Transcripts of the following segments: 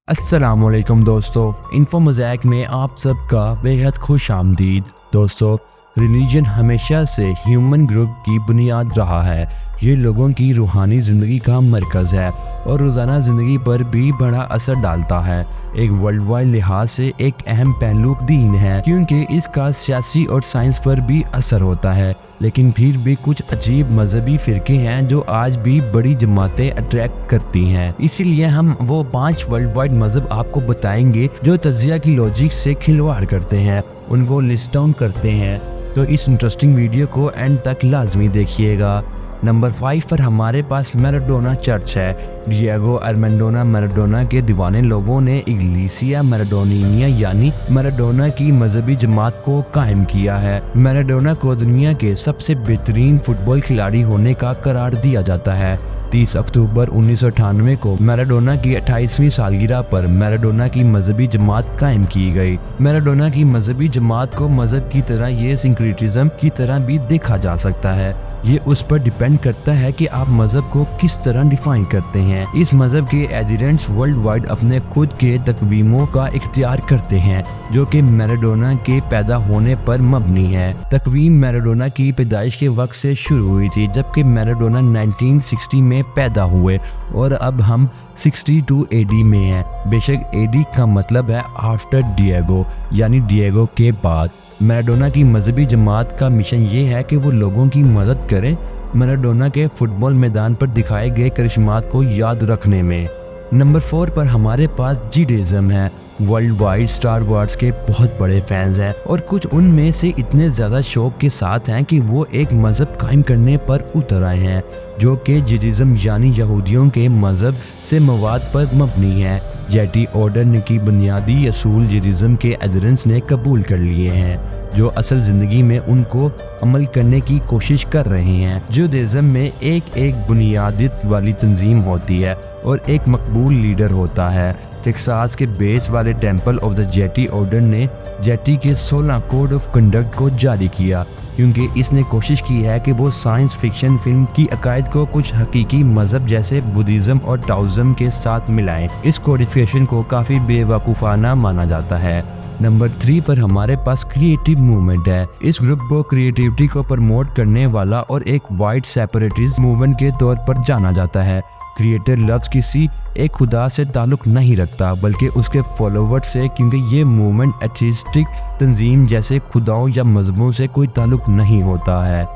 अस्सलाम वालेकुम दोस्तों, इन्फो मोज़ैक में आप सबका बेहद खुश आमदीद। दोस्तों, रिलीजन हमेशा से ह्यूमन ग्रुप की बुनियाद रहा है। ये लोगों की रूहानी ज़िंदगी का मरकज़ है और रोज़ाना ज़िंदगी पर भी बड़ा असर डालता है। एक वर्ल्ड वाइड लिहाज से एक अहम पहलू दीन है, क्योंकि इसका सियासी और साइंस पर भी असर होता है। लेकिन फिर भी कुछ अजीब मजहबी फ़िरके हैं जो आज भी बड़ी जमातें अट्रैक्ट करती हैं। इसीलिए हम वो 5 वर्ल्ड वाइड मजहब आपको बताएंगे जो तज़िया की लॉजिक से खिलवाड़ करते हैं, उनको लिस्ट डाउन करते हैं। तो इस इंटरेस्टिंग वीडियो को एंड तक लाजमी देखिएगा। नंबर 5 पर हमारे पास मैराडोना चर्च है। डिएगो आर्मेंडो मैराडोना के दीवाने लोगों ने इग्लेसिया मैराडोनिना यानी मैराडोना की मजहबी जमात को कायम किया है। मैराडोना को दुनिया के सबसे बेहतरीन फुटबॉल खिलाड़ी होने का करार दिया जाता है। 30 अक्टूबर 1998 को मैराडोना की 28वीं सालगिरह पर मैराडोना की मजहबी जमात कायम की गई। मैराडोना की मजहबी जमात को मजहब की तरह ये सिंक्रेटिज्म की तरह भी देखा जा सकता है। ये उस पर डिपेंड करता है कि आप मजहब को किस तरह डिफाइन करते हैं। इस मजहब के एडिरेंट्स वर्ल्ड वाइड अपने खुद के तकवीमों का इख्तियार करते हैं, जो कि मैराडोना के पैदा होने पर मबनी है। तकवीम मैराडोना की पैदाइश के वक्त से शुरू हुई थी, जबकि मैराडोना 1960 में पैदा हुए और अब हम 62 एडी में हैं। बेशक एडी का मतलब है आफ्टर डिएगो, यानी डिएगो के बाद। मैराडोना की मजहबी जमात का मिशन ये है कि वो लोगों की मदद करें मैराडोना के फुटबॉल मैदान पर दिखाए गए करिश्मात को याद रखने में। नंबर 4 पर हमारे पास जुडाइज्म है। वर्ल्ड वाइड स्टार वार्स के बहुत बड़े फैंस हैं और कुछ उनमें से इतने ज़्यादा शौक के साथ हैं कि वो एक मज़हब कायम करने पर उतर आए हैं, जो कि जुडाइज्म यानी यहूदियों के मज़हब से मवाद पर मबनी है। जेटी ऑर्डर की बुनियादी असूल जुडाइज्म के एडरेंट्स ने कबूल कर लिए हैं, जो असल ज़िंदगी में उनको अमल करने की कोशिश कर रहे हैं। जुडाइज्म में एक बुनियादियत वाली तंजीम होती है और एक मकबूल लीडर होता है। टेक्सास के बेस वाले temple of the jetty order ने जेटी के 16 कोड ऑफ कंडक्ट को जारी किया, क्योंकि इसने कोशिश की है कि वो साइंस फिक्शन फिल्म की अकायद को कुछ हकीकी मजहब जैसे बुद्धिज्म और टाओइज्म के साथ मिलाएं। इस कोडिफिकेशन को काफ़ी बेवकूफ़ाना माना जाता है। नंबर 3 पर हमारे पास क्रिएटिव मूवमेंट है। इस ग्रुप को क्रिएटिविटी को प्रमोट करने वाला और एक वाइड सेपरेटिस्ट मूवमेंट के तौर पर जाना जाता है। क्रिएटर लफ्ज़ किसी एक खुदा से ताल्लुक़ नहीं रखता, बल्कि उसके फॉलोवर्स से, क्योंकि ये मूवमेंट एथिस्टिक तंजीम जैसे खुदाओं या मजहबों से कोई ताल्लुक़ नहीं होता है।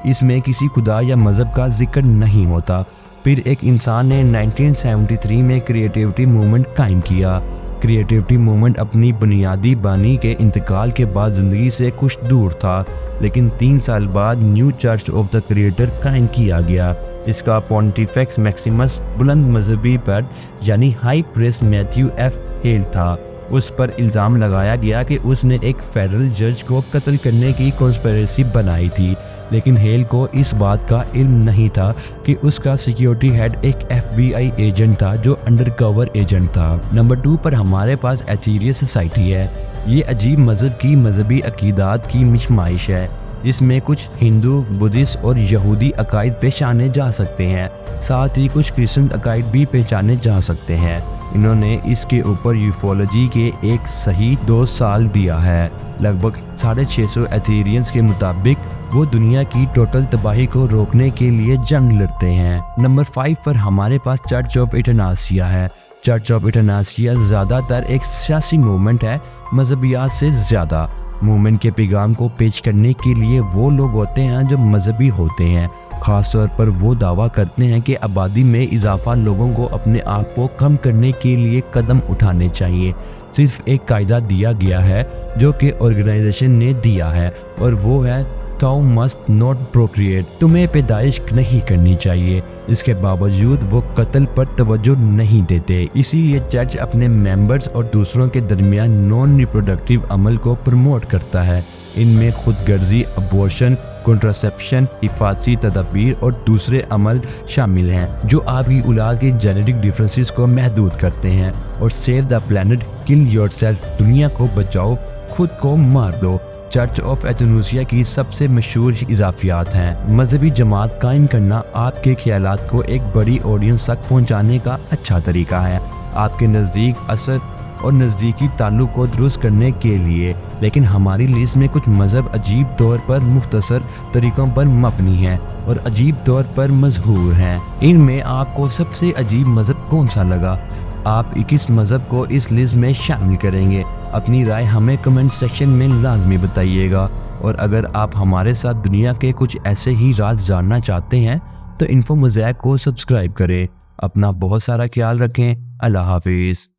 इसमें किसी खुदा या मजहब का जिक्र नहीं होता। फिर एक इंसान ने 1973 में क्रिएटिविटी मूवमेंट कायम किया। क्रिएटिविटी मूवमेंट अपनी बुनियादी बानी के इंतकाल के बाद ज़िंदगी से कुछ दूर था, लेकिन 3 साल बाद new church of the creator कायम किया गया। इसका पॉन्टिफेक्स मैक्सिमस बुलंद मजहबी पद यानी high priest Matthew F hello था। उस पर इल्ज़ाम लगाया गया कि उसने एक फेडरल जज को कत्ल करने की कॉन्स्पिरेसी बनाई थी, लेकिन हेल को इस बात का इल्म नहीं था कि उसका सिक्योरिटी हेड एक FBI एजेंट था जो अंडरकवर एजेंट था। नंबर 2 पर हमारे पास एथेरियस सोसाइटी है। ये अजीब मजहब की मजहबी अकीदात की मिशमाइश है, जिसमें कुछ हिंदू, बुद्धिस्ट और यहूदी अकायद पहचाने जा सकते हैं। साथ ही कुछ क्रिश्चियन अकायद भी पहचाने जा सकते हैं। इन्होंने इसके ऊपर यूफोलॉजी के एक सही 2 साल दिया है। लगभग 650 एथेरियंस के मुताबिक वो दुनिया की टोटल तबाही को रोकने के लिए जंग लड़ते हैं। नंबर 5 पर हमारे पास चर्च ऑफ इटनासिया है। चर्च ऑफ इटनासिया ज़्यादातर एक सियासी मूवमेंट है, मजहबियात से ज़्यादा। मूवमेंट के पैगाम को पेश करने के लिए वो लोग होते हैं जो मजहबी होते हैं। ख़ास तौर पर वो दावा करते हैं कि आबादी में इजाफा लोगों को अपने आप को कम करने के लिए कदम उठाने चाहिए। सिर्फ एक कायदा दिया गया है जो कि ऑर्गेनाइजेशन ने दिया है, और वो है thou must not procreate, तुम्हें पैदाइश नहीं करनी चाहिए। इसके बावजूद वो कत्ल पर तवज्जो नहीं देते। इसीलिए चर्च अपने मेंबर्स और दूसरों के दरमियान नॉन रिप्रोडक्टिव अमल को प्रमोट करता है। इनमें खुदगर्जी, अबॉर्शन, कॉन्ट्रासेप्शन, हिफाजी तदबीर और दूसरे अमल शामिल हैं, जो आपकी औलाद के जेनेटिक डिफरेंसेस को महदूद करते हैं। और save the planet, kill yourself, दुनिया को बचाओ, खुद को मार दो। चर्च ऑफ एथेनुसिया की सबसे मशहूर इजाफियात हैं। मजहबी जमात कायम करना आपके ख्यालात को एक बड़ी ऑडियंस तक पहुंचाने का अच्छा तरीका है। آپ کے نزدیک اثر اور نزدیکی تعلق کو درست کرنے کے لیے، لیکن ہماری لسٹ میں کچھ مذہب عجیب طور پر مختصر طریقوں پر مبنی ہیں اور عجیب طور پر مشہور ہیں۔ ان میں آپ کو سب سے عجیب مذہب کون سا لگا؟ آپ کس مذہب کو اس لسٹ میں شامل کریں گے؟ اپنی رائے ہمیں کمنٹ سیکشن میں لازمی بتائیے گا، اور اگر آپ ہمارے ساتھ دنیا کے کچھ ایسے ہی راز جاننا چاہتے ہیں تو انفو موزیک کو سبسکرائب کریں۔ اپنا بہت سارا خیال رکھیں۔ اللہ حافظ۔